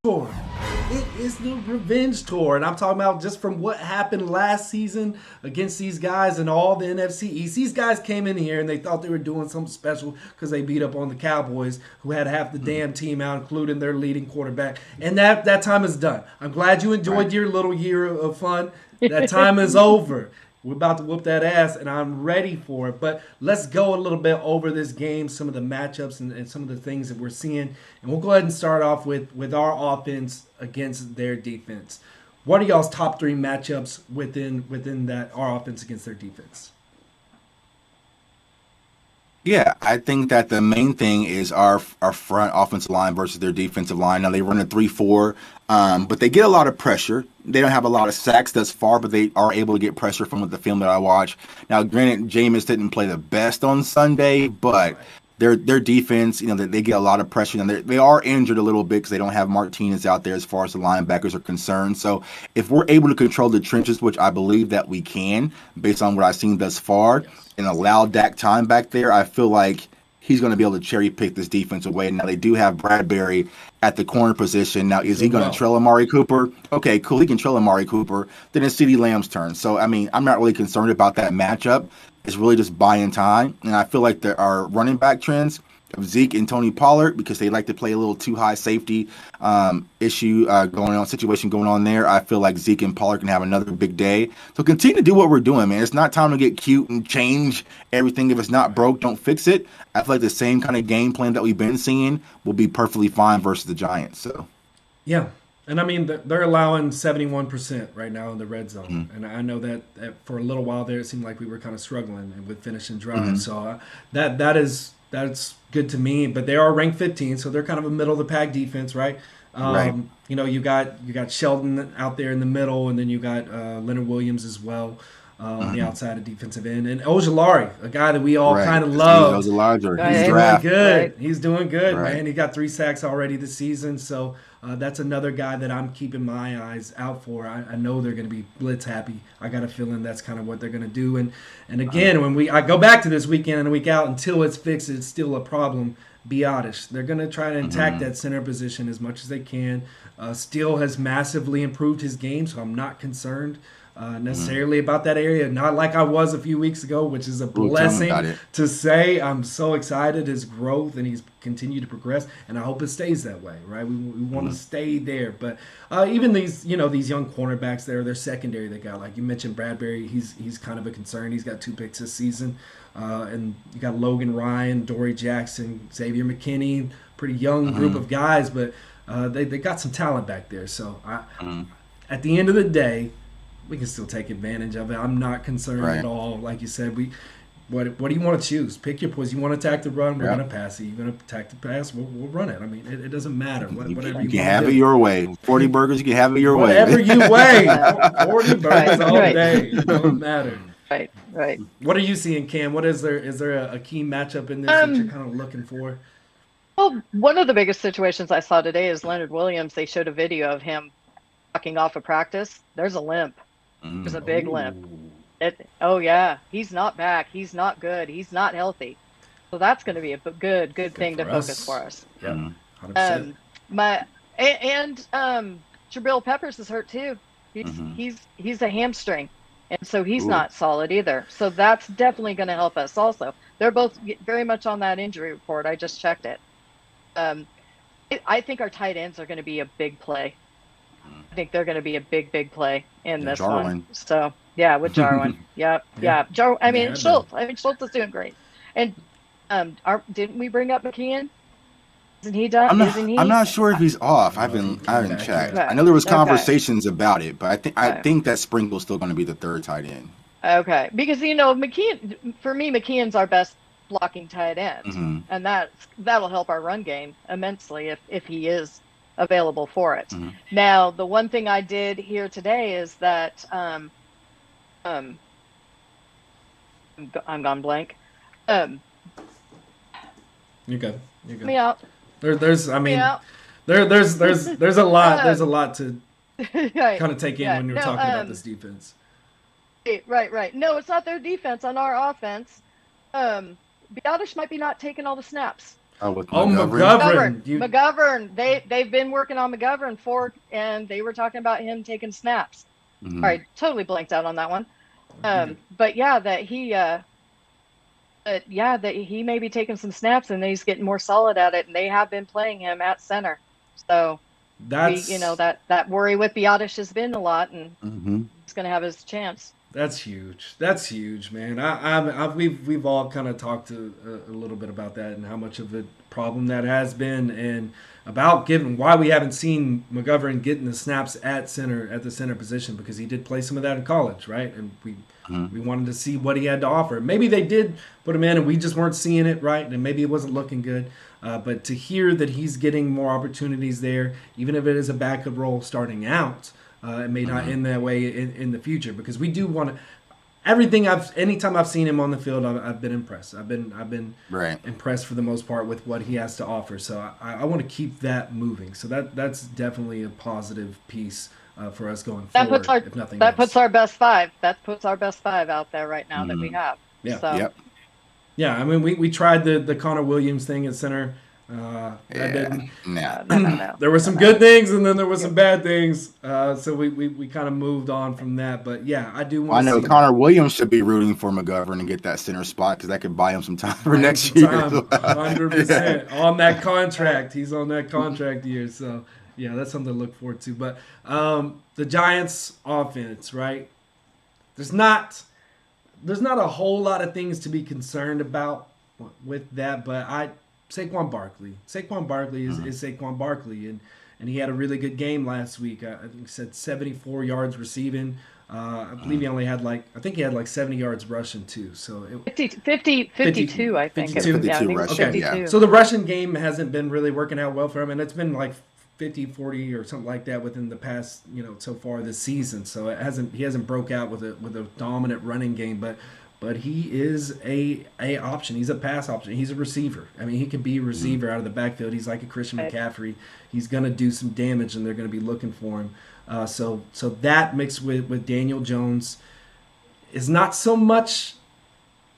Tour. It is the revenge tour, and I'm talking about just from what happened last season against these guys and all the NFC East. These guys came in here and they thought they were doing something special because they beat up on the Cowboys, who had half the damn team out, including their leading quarterback. And that time is done. I'm glad you enjoyed your little year of fun. That time is over. We're about to whoop that ass, and I'm ready for it. But let's go a little bit over this game, some of the matchups and some of the things that we're seeing. And we'll go ahead and start off with our offense against their defense. What are y'all's top three matchups within that our offense against their defense? Yeah, I think that the main thing is our front offensive line versus their defensive line. Now they run a 3-4, but they get a lot of pressure. They don't have a lot of sacks thus far, but they are able to get pressure from the film that I watch. Now, granted, Jameis didn't play the best on Sunday, but their defense, they get a lot of pressure, and they are injured a little bit because they don't have Martinez out there as far as the linebackers are concerned. So if we're able to control the trenches, which I believe that we can, based on what I've seen thus far, and allow Dak time back there, I feel like he's going to be able to cherry pick this defense away. Now, they do have Bradbury at the corner position. Now, is he going to trail Amari Cooper? Okay, cool. He can trail Amari Cooper. Then it's CeeDee Lamb's turn. So, I mean, I'm not really concerned about that matchup. It's really just buying time. And I feel like there are running back trends of Zeke and Tony Pollard because they like to play a little too high safety situation going on there. I feel like Zeke and Pollard can have another big day. So continue to do what we're doing, man. It's not time to get cute and change everything. If it's not broke, don't fix it. I feel like the same kind of game plan that we've been seeing will be perfectly fine versus the Giants. So, yeah. And I mean, they're allowing 71% right now in the red zone. And I know that for a little while there, it seemed like we were kind of struggling with finishing drives. So that's good to me. But they are ranked 15, so they're kind of a middle of the pack defense, right? Right. You got Sheldon out there in the middle, and then you got Leonard Williams as well on the outside of defensive end, and Ojulari, a guy that we all kind of love. He's doing draft. good. Right. He's doing good, Right. man. He got 3 sacks already this season, so that's another guy that I'm keeping my eyes out for. I know they're going to be blitz happy. I got a feeling that's kind of what they're going to do. And again, when I go back to this week in and week out, until it's fixed, it's still a problem. Be honest. They're going to try to attack that center position as much as they can. Steele has massively improved his game, so I'm not concerned necessarily about that area. Not like I was a few weeks ago, which is a blessing to say. I'm so excited his growth, and he's continued to progress, and I hope it stays that way, right? We want to stay there. But even these young cornerbacks there, their secondary they got, like you mentioned, Bradbury, he's kind of a concern. He's got 2 picks this season. And you got Logan Ryan, Dory Jackson, Xavier McKinney, pretty young group of guys, but they got some talent back there. So at the end of the day, we can still take advantage of it. I'm not concerned at all. Like you said, what do you want to choose? Pick your poison. You want to attack the run, we're going to pass it. You going to attack the pass, we'll run it. I mean, it doesn't matter. Whatever you can have it your way. 40 burgers, you can have it your way. Whatever you weigh. 40 burgers all day. It doesn't matter. Right. What are you seeing, Cam? Is there a key matchup in this that you're kind of looking for? Well, one of the biggest situations I saw today is Leonard Williams. They showed a video of him walking off of practice. There's a limp. There's a big limp. He's not back. He's not good. He's not healthy. So that's going to be a good thing to focus for us. Yeah, 100%. Jabril Peppers is hurt too. He's a hamstring. And so he's not solid either. So that's definitely going to help us also. They're both very much on that injury report. I just checked it. I think our tight ends are going to be a big play. I think they're going to be a big play in this one. So, with Jarwin. Schultz is doing great. And didn't we bring up McKeon? Isn't he done? I'm not sure if he's off. I haven't checked. I know there was conversations about it, but I think that Sprinkle's still going to be the third tight end. Okay, because McKeon's our best blocking tight end, and that'll help our run game immensely if he is available for it. Now, the one thing I did hear today is that I'm gone blank. You're good. Me out. There's a lot to kind of take in when you're talking about this defense. Right. No, it's not their defense. On our offense, Biotish might be not taking all the snaps. with Oh, McGovern. McGovern. They've been working on McGovern and they were talking about him taking snaps. Mhm. All right, totally blanked out on that one. But yeah, that he may be taking some snaps and he's getting more solid at it, and they have been playing him at center. So that worry with Biotish has been a lot, and he's going to have his chance. That's huge. That's huge, man. We've all kind of talked a little bit about that and how much of a problem that has been, and about given why we haven't seen McGovern getting the snaps at the center position, because he did play some of that in college, right? And we wanted to see what he had to offer. Maybe they did put him in, and we just weren't seeing it, right? And maybe it wasn't looking good. But to hear that he's getting more opportunities there, even if it is a backup role starting out. It may not end that way in the future, because we do want to. Anytime I've seen him on the field, I've been impressed. I've been impressed for the most part with what he has to offer. So I want to keep that moving. So that's definitely a positive piece for us going forward. If nothing else. Puts our best five. That puts our best five out there right now that we have. Yeah. So. Yep. Yeah. I mean, we tried the Connor Williams thing at center. No. There were some good things, and then there were some bad things. So we kind of moved on from that. But yeah, I do want to see Connor Williams should be rooting for McGovern and get that center spot, because that could buy him some time for next year. 100% on that contract. He's on that contract year. So yeah, that's something to look forward to. But the Giants offense, right? There's not a whole lot of things to be concerned about with that, but Saquon Barkley is Saquon Barkley, and he had a really good game last week. I think he said 74 yards receiving. I believe he only had like 70 yards rushing too. So 52, I think. 52 rushing. Okay, 52. So the Russian game hasn't been really working out well for him, and it's been like 50, 40 or something like that within the past, so far this season. So he hasn't broke out with a dominant running game, but he is a option. He's a pass option. He's a receiver. I mean, he can be a receiver out of the backfield. He's like a Christian McCaffrey. He's going to do some damage, and they're going to be looking for him. So that mixed with Daniel Jones is not so much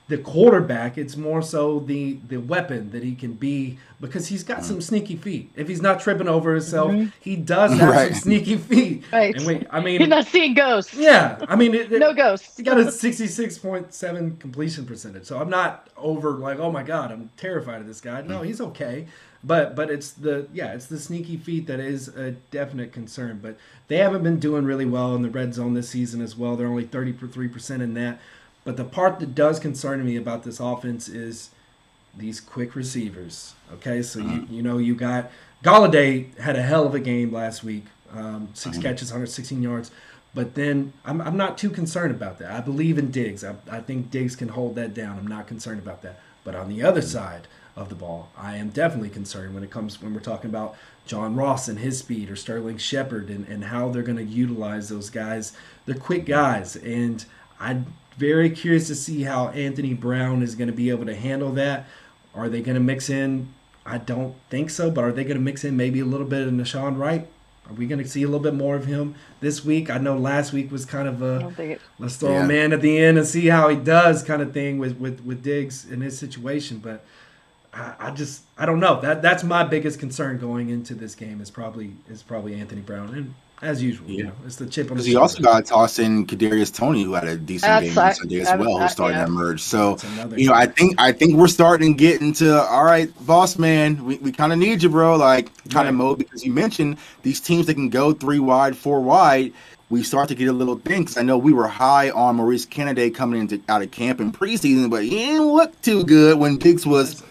the quarterback. It's more so the weapon that he can be, because he's got some sneaky feet. If he's not tripping over himself, he does have some sneaky feet. Right. And he's not seeing ghosts. Yeah. I mean, no ghosts. He got a 66.7 completion percentage. So I'm not over like, oh my God, I'm terrified of this guy. No, he's okay. But it's the sneaky feet that is a definite concern. But they haven't been doing really well in the red zone this season as well. They're only 33% in that. But the part that does concern me about this offense is these quick receivers. Okay, so you got Golladay had a hell of a game last week, 6 catches, 116 yards. But then I'm not too concerned about that. I believe in Diggs. I think Diggs can hold that down. I'm not concerned about that. But on the other side of the ball, I am definitely concerned when we're talking about John Ross and his speed, or Sterling Shepard and how they're going to utilize those guys. They're quick guys, and I'm very curious to see how Anthony Brown is going to be able to handle that. Are they going to mix in? I don't think so, but are they going to mix in maybe a little bit of Nashawn Wright? Are we going to see a little bit more of him this week? I know last week was kind of let's throw a man at the end and see how he does kind of thing with Diggs in his situation. But I don't know. That's my biggest concern going into this game is probably Anthony Brown. And as usual, it's the chip on the shoulder. Because he also got to toss in Kadarius Toney, who had a decent game on Sunday as well, who's starting to emerge. So, I think we're starting to get into, all right, boss man, we kind of need you, bro. Like, kind of mode, because you mentioned these teams that can go 3 wide, 4 wide. We start to get a little thing, because I know we were high on Maurice Kennedy coming out of camp in preseason, but he didn't look too good when Diggs was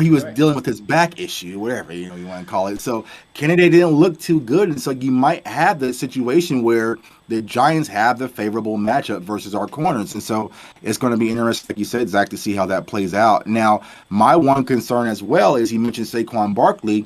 he was dealing with his back issue, whatever you want to call it. So Kennedy didn't look too good, and so you might have the situation where the Giants have the favorable matchup versus our corners, and so it's going to be interesting, like you said, Zach, to see how that plays out. Now, my one concern as well is, you mentioned Saquon Barkley.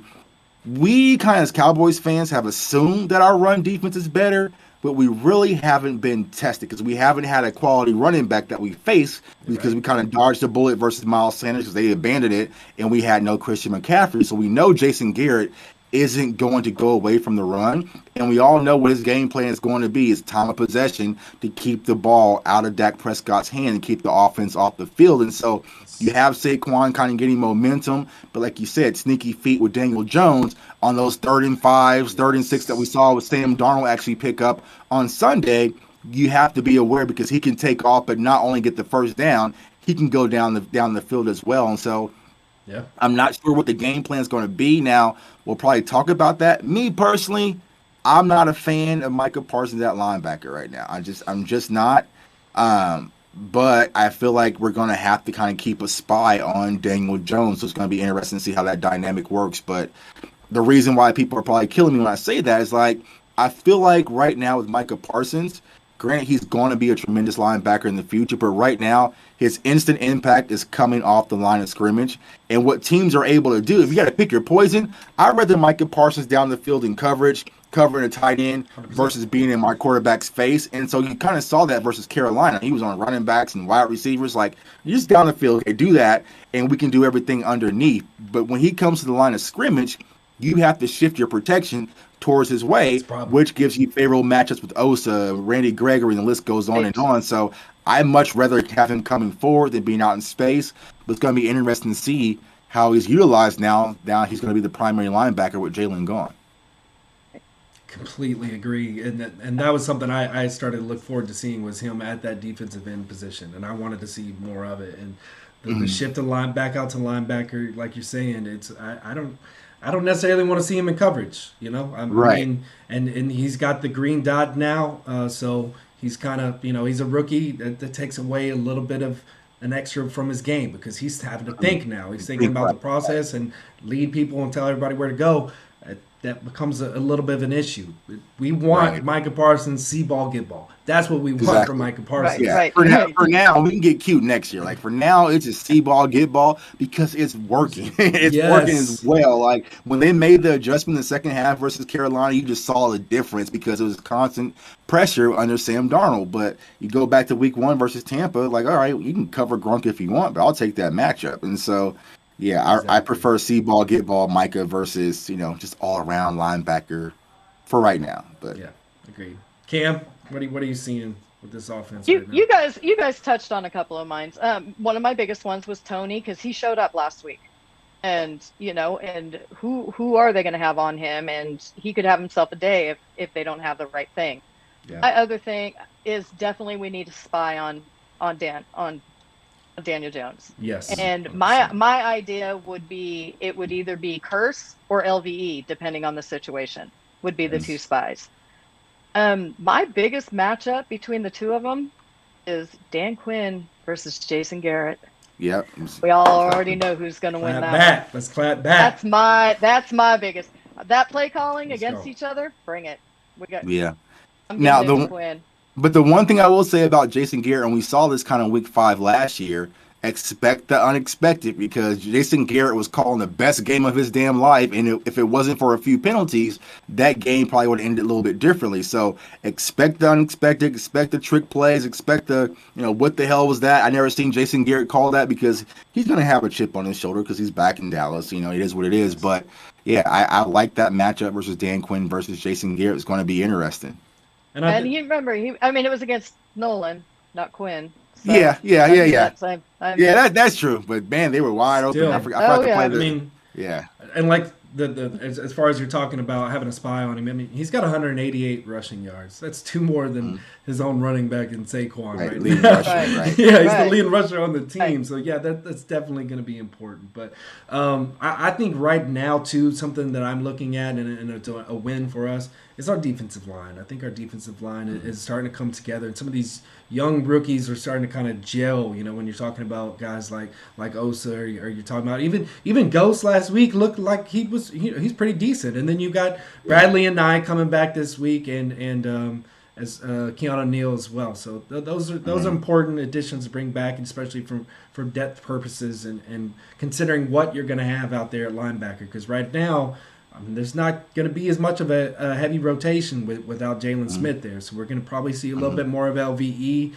We kind of, as Cowboys fans, have assumed that our run defense is better, but we really haven't been tested, because we haven't had a quality running back that we face, because we kind of dodged the bullet versus Miles Sanders because they abandoned it, and we had no Christian McCaffrey. So we know Jason Garrett isn't going to go away from the run. And we all know what his game plan is going to be is time of possession to keep the ball out of Dak Prescott's hand and keep the offense off the field. And so you have Saquon kind of getting momentum, but like you said, sneaky feet with Daniel Jones on those 3rd and 5s, 3rd and 6 that we saw with Sam Darnold actually pick up on Sunday. You have to be aware because he can take off, but not only get the first down, he can go down the field as well. And so Yeah. I'm not sure what the game plan is going to be. Now, we'll probably talk about that. Me personally, I'm not a fan of Micah Parsons at linebacker right now. I'm just not. But I feel like we're going to have to kind of keep a spy on Daniel Jones. So it's going to be interesting to see how that dynamic works. But the reason why people are probably killing me when I say that is like, I feel like right now with Micah Parsons, granted, he's going to be a tremendous linebacker in the future, but right now, his instant impact is coming off the line of scrimmage. And what teams are able to do, if you got to pick your poison, I'd rather Micah Parsons down the field in coverage, covering a tight end, 100%. versus being in my quarterback's face. And so you kind of saw that versus Carolina. He was on running backs and wide receivers. Like, you just down the field, okay, do that, and we can do everything underneath. But when he comes to the line of scrimmage, you have to shift your protection towards his way, which gives you favorable matchups with Osa, Randy Gregory, and the list goes on and on. So I'd much rather have him coming forward than being out in space. But it's going to be interesting to see how he's utilized now. Now he's going to be the primary linebacker with Jalen gone. Completely agree, and that was something I started to look forward to seeing was him at that defensive end position, and I wanted to see more of it. And the shift of line back out to linebacker, like you're saying, it's I don't necessarily want to see him in coverage, you know. I mean, and he's got the green dot now, so he's kind of, you know, he's a rookie. That takes away a little bit of an extra from his game because he's having to think now. He's thinking about the process and lead people and tell everybody where to go. That becomes a little bit of an issue. We want Micah Parsons, see ball, get ball. That's what we want from Micah Parsons. For now, we can get cute next year. Like, for now, it's just see ball, get ball, because it's working. It's working as well. Like, when they made the adjustment in the second half versus Carolina, you just saw the difference because it was constant pressure under Sam Darnold. But you go back to week 1 versus Tampa, like, all right, you can cover Gronk if you want, but I'll take that matchup. And so, yeah, I prefer see ball, get ball, Micah versus, you know, just all around linebacker for right now. But yeah, agreed. Cam, what are you seeing with this offense? You guys touched on a couple of mine. One of my biggest ones was Tony because he showed up last week, and you know, and who are they going to have on him? And he could have himself a day if they don't have the right thing. Yeah. My other thing is definitely we need to spy on Daniel Jones. Yes. And my idea would be it would either be Curse or LVE, depending on the situation, would be the two spies. My biggest matchup between the two of them is Dan Quinn versus Jason Garrett. Yep. We all already know who's going to win that one. Let's clap back. That's my biggest. That play calling against each other, bring it. We got. Yeah. I'm now Quinn. But the one thing I will say about Jason Garrett, and we saw this kind of week 5 last year, expect the unexpected, because Jason Garrett was calling the best game of his damn life, and if it wasn't for a few penalties, that game probably would have ended a little bit differently. So expect the unexpected, expect the trick plays, expect the, you know, what the hell was that? I never seen Jason Garrett call that, because he's going to have a chip on his shoulder because he's back in Dallas. You know, it is what it is. But yeah, I like that matchup versus Dan Quinn versus Jason Garrett. It's going to be interesting. And you remember, it was against Nolan, not Quinn. So yeah. That's true. But man, they were wide open. Still. I forgot to play the. I mean, yeah. And like as far as you're talking about having a spy on him, I mean, he's got 188 rushing yards. That's 2 more than his own running back in Saquon right now. Rusher, Yeah, he's the leading rusher on the team. So yeah, that's definitely going to be important. But I think right now too, something that I'm looking at and it's a win for us is our defensive line. I think our defensive line is starting to come together, and some of these young rookies are starting to kind of gel. You know, when you're talking about guys like Osa, or you're talking about even Ghost last week looked like he's pretty decent. And then you got Bradley and Nye coming back this week, and as Keanu Neal as well. So those are important additions to bring back, especially for depth purposes and considering what you're going to have out there at linebacker. Because right now, there's not going to be as much of a heavy rotation without Jalen Smith there. So we're going to probably see a little bit more of LVE.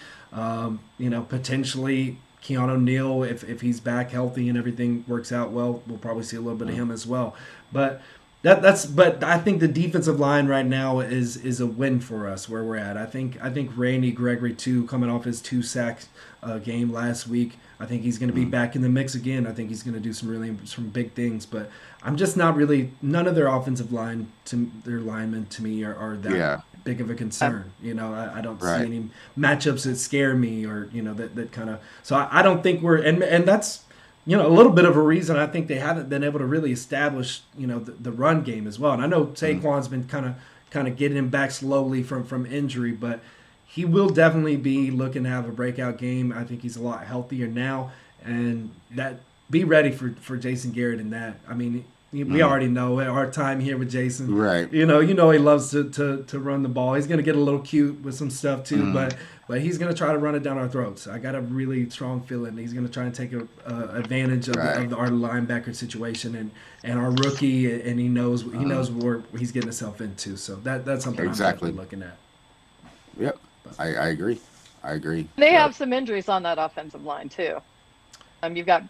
Potentially Keanu Neal, if he's back healthy and everything works out well, we'll probably see a little bit of him as well. But But I think the defensive line right now is a win for us where we're at. I think Randy Gregory too, coming off his 2 sack game last week. I think he's going to be back in the mix again. I think he's going to do some big things. But I'm just not really, none of their offensive line their linemen to me are that big of a concern. I don't see any matchups that scare me or that kind of. So I don't think we're and that's. A little bit of a reason I think they haven't been able to really establish, the run game as well. And I know Saquon's been kind of getting him back slowly from injury, but he will definitely be looking to have a breakout game. I think he's a lot healthier now, and that be ready for Jason Garrett in that. I mean, we already know our time here with Jason. Right. He loves to run the ball. He's going to get a little cute with some stuff too, but he's going to try to run it down our throats. I got a really strong feeling he's going to try and take advantage of our linebacker situation and our rookie, and he knows where he's getting himself into. So that's something I'm definitely looking at. Yep, I agree. They have some injuries on that offensive line too. You've got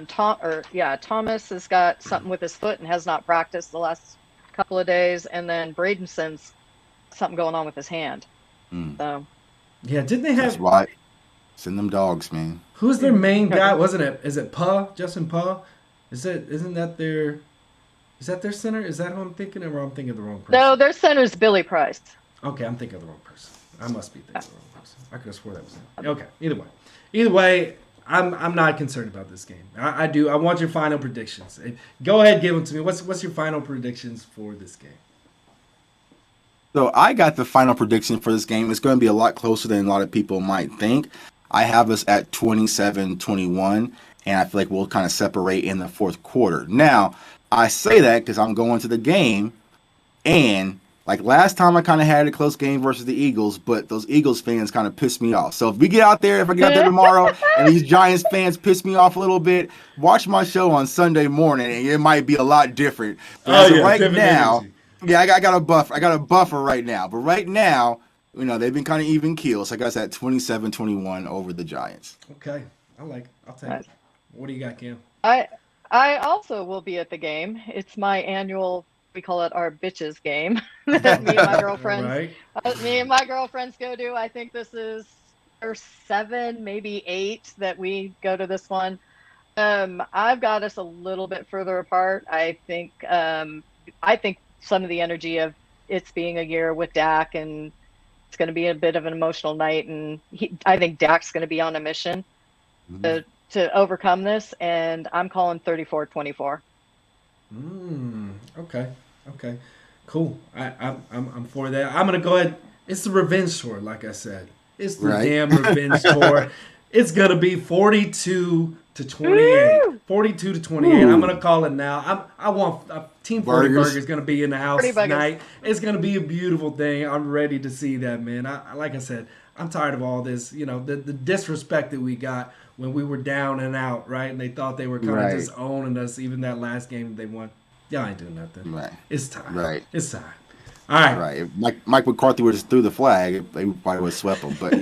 Thomas has got something with his foot and has not practiced the last couple of days, and then Bradenson's something going on with his hand. So yeah, didn't they have? That's why. Send them dogs, man. Who's their main guy? Wasn't it? Is it Justin Puh? Isn't that their? Is that their center? Is that who I'm thinking, or I'm thinking of the wrong person? No, their center is Billy Price. Okay, I'm thinking of the wrong person. I must be thinking of the wrong person. I could have swore that was him. Okay, either way. I'm not concerned about this game. I do. I want your final predictions. Go ahead, give them to me. What's your final predictions for this game? So I got the final prediction for this game. It's going to be a lot closer than a lot of people might think. I have us at 27-21, and I feel like we'll kind of separate in the fourth quarter. Now, I say that because I'm going to the game, and like last time I kind of had a close game versus the Eagles, but those Eagles fans kind of pissed me off. So if I get out there tomorrow and these Giants fans piss me off a little bit, watch my show on Sunday morning and it might be a lot different. But right now, I got a buffer right now. But right now, they've been kind of even keel. So I got that 27-21 over the Giants. Okay. I'll take it. What do you got, Cam? I also will be at the game. It's my annual, we call it our bitches game. that me and my girlfriends go to. I think this is our 7, maybe 8 that we go to this one. I've got us a little bit further apart. I think some of the energy of it's being a year with Dak, and it's going to be a bit of an emotional night, and I think Dak's going to be on a mission to overcome this, and I'm calling 34-24. Okay, cool. I'm for that. I'm gonna go ahead. It's the revenge tour, like I said. It's the damn revenge tour. It's gonna be 42-28. 42-28. I'm gonna call it now. I want Team 40 Burger is gonna be in the house tonight. It's gonna be a beautiful thing. I'm ready to see that, man. Like I said, I'm tired of all this. The disrespect that we got when we were down and out, right? And they thought they were kind of just owning us. Even that last game they won. Y'all ain't doing nothing. Right. It's time. Right. It's time. All right. Right. If Mike McCarthy would just threw the flag, they probably would have swept them. But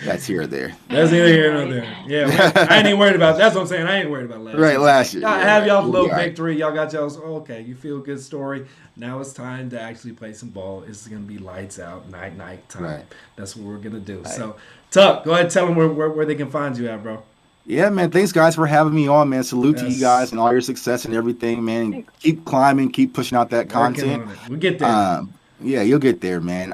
that's here or there. That's neither here nor there. Yeah, I ain't even worried about. That's what I'm saying. I ain't worried about last year. Right, last year. Y'all have y'all's little victory. Y'all got y'all's. Okay, you feel a good story. Now it's time to actually play some ball. It's gonna be lights out, night time. Right. That's what we're gonna do. Right. So, Tuck, go ahead and tell them where they can find you at, bro. Yeah, man. Thanks, guys, for having me on, man. Salute to you guys and all your success and everything, man. Keep climbing, keep pushing out that content. We'll get there. Yeah, you'll get there, man.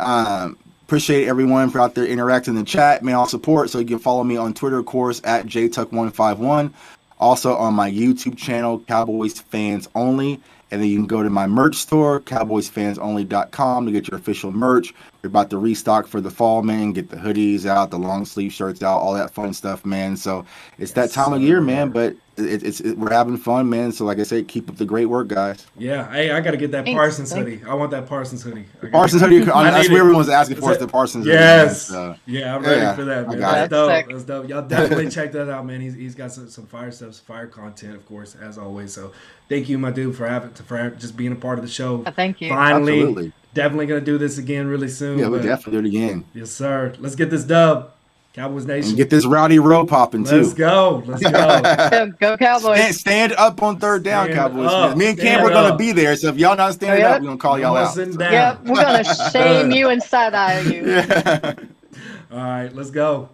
Appreciate everyone for out there interacting in the chat, man. All support. So you can follow me on Twitter, of course, at jtuck151. Also on my YouTube channel, Cowboys Fans Only. And then you can go to my merch store, cowboysfansonly.com, to get your official merch. We're about to restock for the fall, man. Get the hoodies out, the long sleeve shirts out, all that fun stuff, man. So it's that time of year, man. But we're having fun, man. So like I said, keep up the great work, guys. Yeah, hey, I got to get that Parsons hoodie. I want that Parsons hoodie. Parsons hoodie. That's what everyone's asking for. Is the Parsons hoodie. Yes. Yeah, I'm ready for that, man. That's dope. Sick. That's dope. Y'all definitely check that out, man. He's got some fire stuff, some fire content, of course, as always. So thank you, my dude, for just being a part of the show. Thank you. Finally. Absolutely. Definitely going to do this again really soon. Yeah, we'll definitely do it again. Yes, sir. Let's get this dub. Cowboys And Nation. get this Rowdy Rowe popping too. Let's go. Let's go. Go Cowboys. Stand up on third down, Stand Cowboys. up. Me and Cam Stand are going to up. be there. So if y'all not standing up, we're going to call y'all No out. sitting down. Yep, we're gonna shame you and side eye you. Yeah. All right, let's go.